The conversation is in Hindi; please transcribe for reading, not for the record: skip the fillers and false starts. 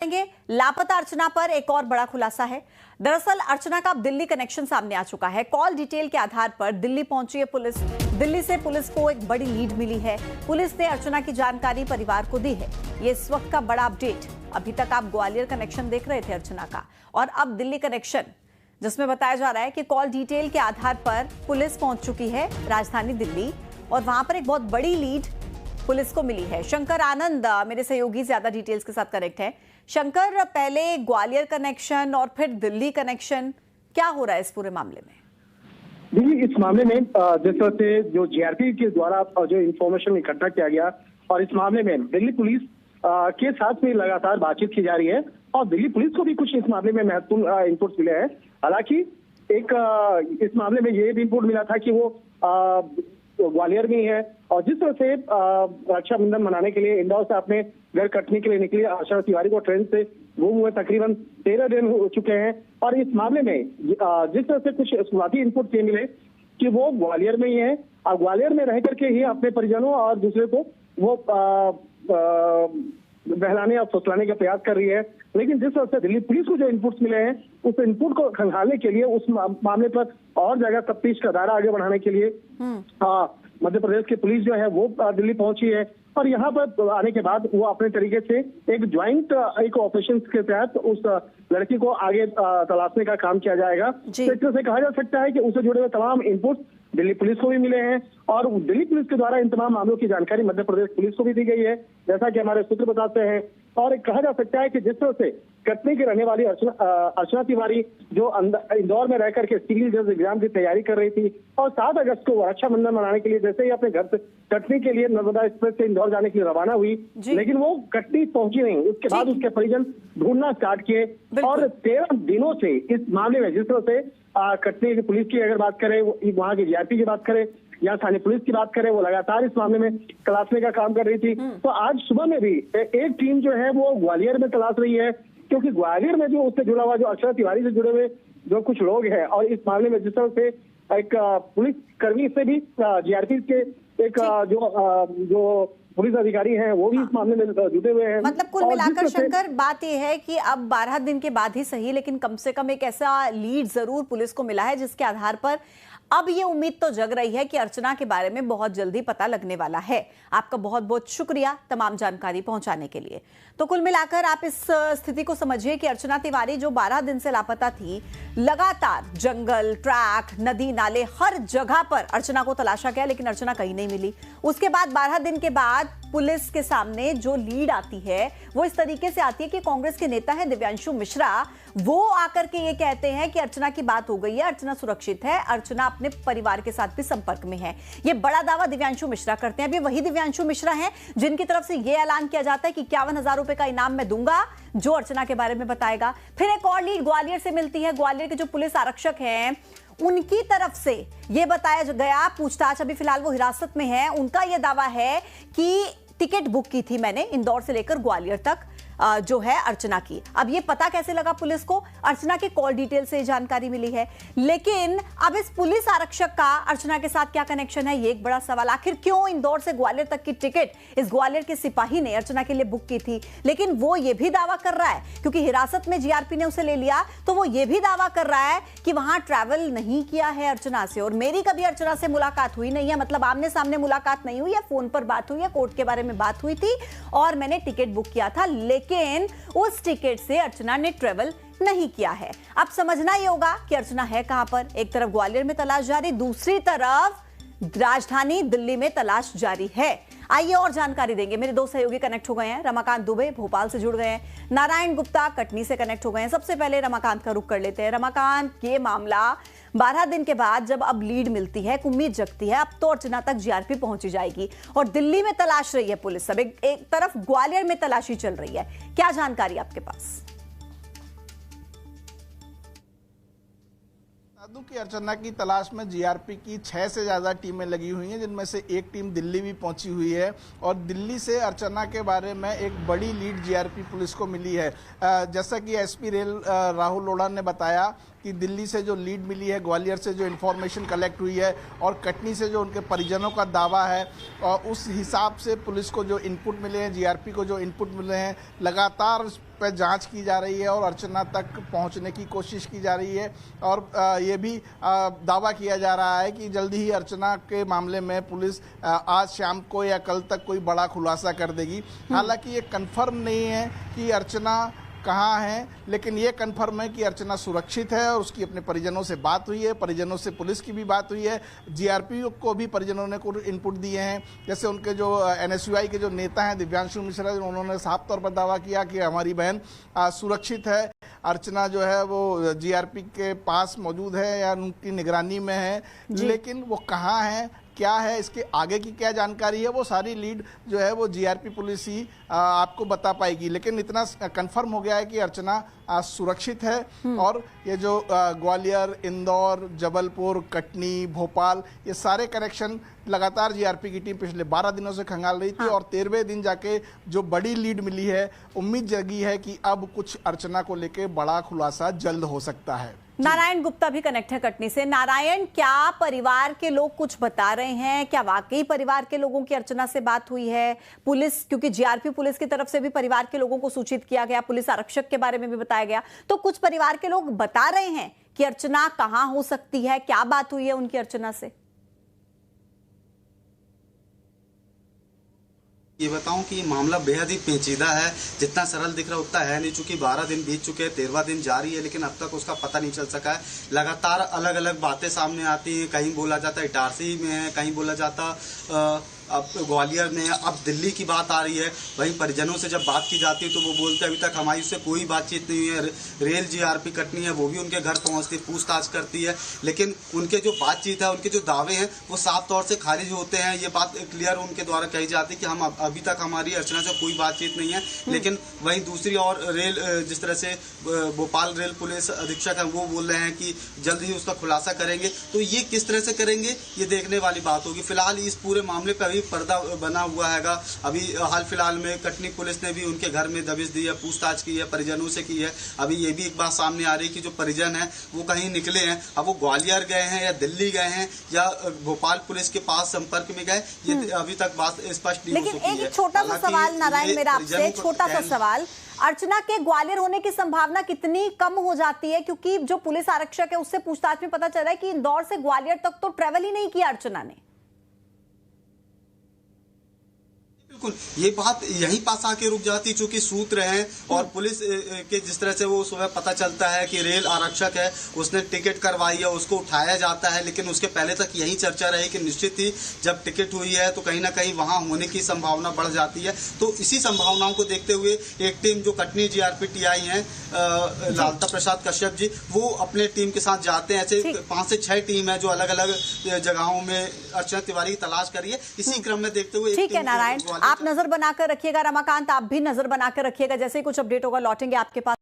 लापता अर्चना पर एक और बड़ा खुलासा है। दरअसल अर्चना का अब दिल्ली कनेक्शन सामने आ चुका है। कॉल डिटेल के आधार पर दिल्ली पहुंची है पुलिस। दिल्ली से पुलिस को एक बड़ी लीड मिली है। पुलिस ने अर्चना की जानकारी परिवार को दी है। ये इस वक्त का बड़ा अपडेट। अभी तक आप ग्वालियर कनेक्शन देख रहे थे अर्चना का, और अब दिल्ली कनेक्शन, जिसमें बताया जा रहा है कि कॉल डिटेल के आधार पर पुलिस पहुंच चुकी है राजधानी दिल्ली, और वहां पर एक बहुत बड़ी लीड पुलिस को मिली है। शंकर आनंद मेरे सहयोगी ज्यादा डिटेल्स के साथ कनेक्ट है। शंकर, पहले ग्वालियर कनेक्शन और फिर दिल्ली कनेक्शन, क्या हो रहा है इस पूरे मामले में? देखिए, इस मामले में जिस तरह से जो जीआरपी के द्वारा जो इंफॉर्मेशन इकट्ठा किया गया, और इस मामले में दिल्ली पुलिस के साथ में लगातार बातचीत की जा रही है, और दिल्ली पुलिस को भी कुछ इस मामले में महत्वपूर्ण इनपुट्स मिले हैं। हालांकि एक इस मामले में ये भी इनपुट मिला था कि वो ग्वालियर में ही है, और जिस तरह से रक्षाबंधन मनाने के लिए इंदौर से अपने घर कटनी के लिए निकली आशा तिवारी को ट्रेन से गुम हुए तकरीबन 13 दिन हो चुके हैं। और इस मामले में जिस तरह से कुछ शुरुआती इनपुट ये मिले कि वो ग्वालियर में ही है, और ग्वालियर में रह करके ही अपने परिजनों और दूसरे को वो बहलाने और फुसलाने का प्रयास कर रही है। लेकिन जिस तरह से दिल्ली पुलिस को जो इनपुट्स मिले हैं, उस इनपुट को खंगालने के लिए, उस मामले पर और जगह तफ्तीश का दायरा आगे बढ़ाने के लिए मध्य प्रदेश की पुलिस जो है वो दिल्ली पहुंची है। और यहाँ पर आने के बाद वो अपने तरीके से एक ज्वाइंट एक ऑपरेशन के तहत उस लड़की को आगे तलाशने का काम किया जाएगा। तो एक तरह से कहा जा सकता है कि उससे जुड़े हुए तमाम इनपुट दिल्ली पुलिस को भी मिले हैं, और दिल्ली पुलिस के द्वारा इन तमाम मामलों की जानकारी मध्य प्रदेश पुलिस को भी दी गई है, जैसा कि हमारे सूत्र बताते हैं। और कहा जा सकता है कि जिस तरह से कटनी की रहने वाली अर्चना तिवारी जो इंदौर में रहकर के सिविल जज एग्जाम की तैयारी कर रही थी, और 7 अगस्त को रक्षाबंधन मनाने के लिए जैसे ही अपने घर से कटनी के लिए नर्मदा एक्सप्रेस से इंदौर जाने के लिए रवाना हुई, लेकिन वो कटनी पहुंची नहीं। उसके बाद उसके परिजन ढूंढना स्टार्ट किए, और 13 दिनों से इस मामले में, जिस तरह से कटनी की पुलिस की अगर बात करें, वहां की जीआरपी की बात करें या स्थानीय पुलिस की बात करें, वो लगातार इस मामले में तलाशने का काम कर रही थी। तो आज सुबह में भी एक टीम जो है वो ग्वालियर में तलाश रही है, क्योंकि ग्वालियर में जो उससे जुड़ा हुआ, जो अर्चना तिवारी से जुड़े हुए जो कुछ लोग हैं, और इस मामले में जिस तरह से एक पुलिस कर्मी से भी जीआरपी के एक जो पुलिस अधिकारी हैं वो भी इस मामले में जुटे हुए हैं। मतलब कुल मिलाकर शंकर, बात यह है कि अब 12 दिन के बाद ही सही, लेकिन कम से कम एक ऐसा लीड जरूर पुलिस को मिला है जिसके आधार पर अब ये उम्मीद तो जग रही है कि अर्चना के बारे में बहुत जल्दी पता लगने वाला है। आपका बहुत बहुत शुक्रिया तमाम जानकारी पहुंचाने के लिए। तो कुल मिलाकर आप इस स्थिति को समझिए कि अर्चना तिवारी जो 12 दिन से लापता थी, लगातार जंगल, ट्रैक, नदी, नाले, हर जगह पर अर्चना को तलाशा गया, लेकिन अर्चना कहीं नहीं मिली। उसके बाद 12 दिन के बाद पुलिस के सामने जो लीड आती है वो इस तरीके से आती है कि कांग्रेस के नेता है दिव्यांशु मिश्रा, वो आकर के ये कहते हैं कि अर्चना की बात हो गई है, अर्चना सुरक्षित है, अर्चना अपने परिवार के साथ भी संपर्क में है। ये बड़ा दावा दिव्यांशु मिश्रा करते हैं। अभी वही दिव्यांशु मिश्रा हैं जिनकी तरफ से ये ऐलान किया जाता है कि 51,000 रुपए का इनाम मैं दूंगा जो अर्चना के बारे में बताएगा। फिर एक और लीड ग्वालियर से मिलती है। ग्वालियर के जो पुलिस आरक्षक हैं उनकी तरफ से ये बताया गया, पूछताछ अभी फिलहाल वो हिरासत में है, उनका ये दावा है कि टिकट बुक की थी मैंने इंदौर से लेकर ग्वालियर तक जो है अर्चना की। अब ये पता कैसे लगा पुलिस को? अर्चना के कॉल डिटेल से जानकारी मिली है। लेकिन अब इस पुलिस आरक्षक का अर्चना के साथ क्या कनेक्शन है, ये एक बड़ा सवाल। आखिर क्यों इंदौर से ग्वालियर तक की टिकट इस ग्वालियर के सिपाही ने अर्चना के लिए बुक की थी? लेकिन वो ये भी दावा कर रहा है, क्योंकि हिरासत में जीआरपी ने उसे ले लिया, तो वो ये भी दावा कर रहा है कि वहां ट्रैवल नहीं किया है अर्चना से, और मेरी कभी अर्चना से मुलाकात हुई नहीं है। मतलब आमने सामने मुलाकात नहीं हुई है, फोन पर बात हुई है, कोर्ट के बारे में बात हुई थी, और मैंने टिकट बुक किया था, लेकिन उस टिकट से अर्चना ने ट्रेवल नहीं किया है। अब समझना ये होगा कि अर्चना है कहां पर। एक तरफ ग्वालियर में तलाश जारी, दूसरी तरफ राजधानी दिल्ली में तलाश जारी है। आइए और जानकारी देंगे। मेरे 2 सहयोगी कनेक्ट हो गए हैं। रमाकांत दुबे भोपाल से जुड़ गए हैं, नारायण गुप्ता कटनी से कनेक्ट हो गए हैं। सबसे पहले रमाकांत का रुख कर लेते हैं। रमाकांत, ये मामला 12 दिन के बाद जब अब लीड मिलती है, उम्मीद जगती है अब तो अर्चना तक जीआरपी पहुंची जाएगी, और दिल्ली में तलाश रही है पुलिस। अब एक तरफ ग्वालियर में तलाशी चल रही है, क्या जानकारी आपके पास? साधु की अर्चना की तलाश में जीआरपी की 6 से ज्यादा टीमें लगी हुई हैं, जिनमें से एक टीम दिल्ली भी पहुंची हुई है, और दिल्ली से अर्चना के बारे में एक बड़ी लीड जीआरपी पुलिस को मिली है। जैसा कि एसपी रेल राहुल लोढ़ा ने बताया कि कि दिल्ली से जो लीड मिली है, ग्वालियर से जो इन्फॉर्मेशन कलेक्ट हुई है और कटनी से जो उनके परिजनों का दावा है, और उस हिसाब से पुलिस को जो इनपुट मिले हैं, जीआरपी को जो इनपुट मिले हैं, लगातार उस पर जांच की जा रही है और अर्चना तक पहुंचने की कोशिश की जा रही है। और ये भी दावा किया जा रहा है कि जल्दी ही अर्चना के मामले में पुलिस आज शाम को या कल तक कोई बड़ा खुलासा कर देगी। हालांकि ये कंफर्म नहीं है कि अर्चना कहाँ है, लेकिन ये कंफर्म है कि अर्चना सुरक्षित है और उसकी अपने परिजनों से बात हुई है, परिजनों से पुलिस की भी बात हुई है। जीआरपी को भी परिजनों ने कुछ इनपुट दिए हैं, जैसे उनके जो एनएसयूआई के जो नेता हैं दिव्यांशु मिश्रा, उन्होंने साफ तौर पर दावा किया कि हमारी बहन सुरक्षित है, अर्चना जो है वो जीआरपी के पास मौजूद है या उनकी निगरानी में है, लेकिन वो कहाँ है, क्या है, इसके आगे की क्या जानकारी है, वो सारी लीड जो है वो जीआरपी पुलिस ही आपको बता पाएगी। लेकिन इतना कंफर्म हो गया है कि अर्चना सुरक्षित है और ये जो ग्वालियर, इंदौर, जबलपुर, कटनी, भोपाल, ये सारे कनेक्शन लगातार जीआरपी की टीम पिछले 12 दिनों से खंगाल रही थी। और 13वें दिन जाके जो बड़ी लीड मिली है, उम्मीद जगी है कि अब कुछ अर्चना को लेके बड़ा खुलासा जल्द हो सकता है। नारायण गुप्ता भी कनेक्ट है कटनी से। नारायण, क्या परिवार के लोग कुछ बता रहे हैं? क्या वाकई परिवार के लोगों की अर्चना से बात हुई है? पुलिस, क्योंकि जीआरपी पुलिस की तरफ से भी परिवार के लोगों को सूचित किया गया, पुलिस आरक्षक के बारे में भी बताया गया, तो कुछ परिवार के लोग बता रहे हैं कि अर्चना कहां हो सकती है, क्या बात हुई है उनकी अर्चना से? ये बताऊं कि मामला बेहद ही पेचीदा है, जितना सरल दिख रहा उतना है नहीं। चूंकि 12 दिन बीत चुके हैं, 13वां दिन जारी है, लेकिन अब तक उसका पता नहीं चल सका है। लगातार अलग अलग बातें सामने आती हैं, कहीं बोला जाता है इटारसी में है, कहीं बोला जाता अब ग्वालियर में है, अब दिल्ली की बात आ रही है। वहीं परिजनों से जब बात की जाती है तो वो बोलते हैं अभी तक हमारी उससे कोई बातचीत नहीं हुई है। रेल जीआरपी कटनी है, वो भी उनके घर पहुंचती, पूछताछ करती है, लेकिन उनके जो बातचीत है, उनके जो दावे हैं, वो साफ तौर से खारिज होते हैं। ये बात क्लियर उनके द्वारा कही जाती है कि हम अभी तक हमारी अर्चना से कोई बातचीत नहीं है। लेकिन वहीं दूसरी ओर रेल, जिस तरह से भोपाल रेल पुलिस अधीक्षक है, वो बोल रहे हैं कि जल्द ही उसका खुलासा करेंगे। तो ये किस तरह से करेंगे, ये देखने वाली बात होगी। फिलहाल इस पूरे मामले पर पर्दा बना हुआ हैगा। अभी हाल फिलहाल में कटनी पुलिस ने भी उनके घर में दबिश दी है, पूछताछ की है, परिजनों से की है। अभी ये भी एक बात सामने आ रही है कि जो परिजन है वो कहीं निकले हैं, अब वो ग्वालियर गए हैं या दिल्ली गए हैं या भोपाल पुलिस के पास संपर्क में गए, ये अभी तक बात स्पष्ट नहीं हो सकी है। लेकिन एक छोटा सा सवाल नारायण, मेरा आपसे छोटा सा सवाल, अर्चना के ग्वालियर होने की संभावना कितनी कम हो जाती है? क्योंकि जो पुलिस आरक्षक है उससे पूछताछ में पता चल रहा है कि इंदौर से ग्वालियर तक तो ट्रेवल ही नहीं किया अर्चना ने। बिल्कुल, ये बात यहीं पास आके रुक जाती, चूंकि सूत्र हैं और पुलिस के जिस तरह से वो सुबह पता चलता है कि रेल आरक्षक है, उसने टिकट करवाई है, उसको उठाया जाता है, लेकिन उसके पहले तक यही चर्चा रही कि निश्चित ही जब टिकट हुई है तो कहीं ना कहीं वहां होने की संभावना बढ़ जाती है। तो इसी संभावनाओं को देखते हुए एक टीम जो कटनी जीआरपी टीआई है लालता प्रसाद कश्यप जी, वो अपने टीम के साथ जाते हैं। ऐसे 5 से 6 टीम है जो अलग अलग जगहों में अर्चना तिवारी की तलाश करी है। इसी क्रम में देखते हुए ठीक है नारायण, आप नजर बनाकर रखिएगा, रमाकांत आप भी नजर बनाकर रखिएगा, जैसे ही कुछ अपडेट होगा लौटेंगे आपके पास।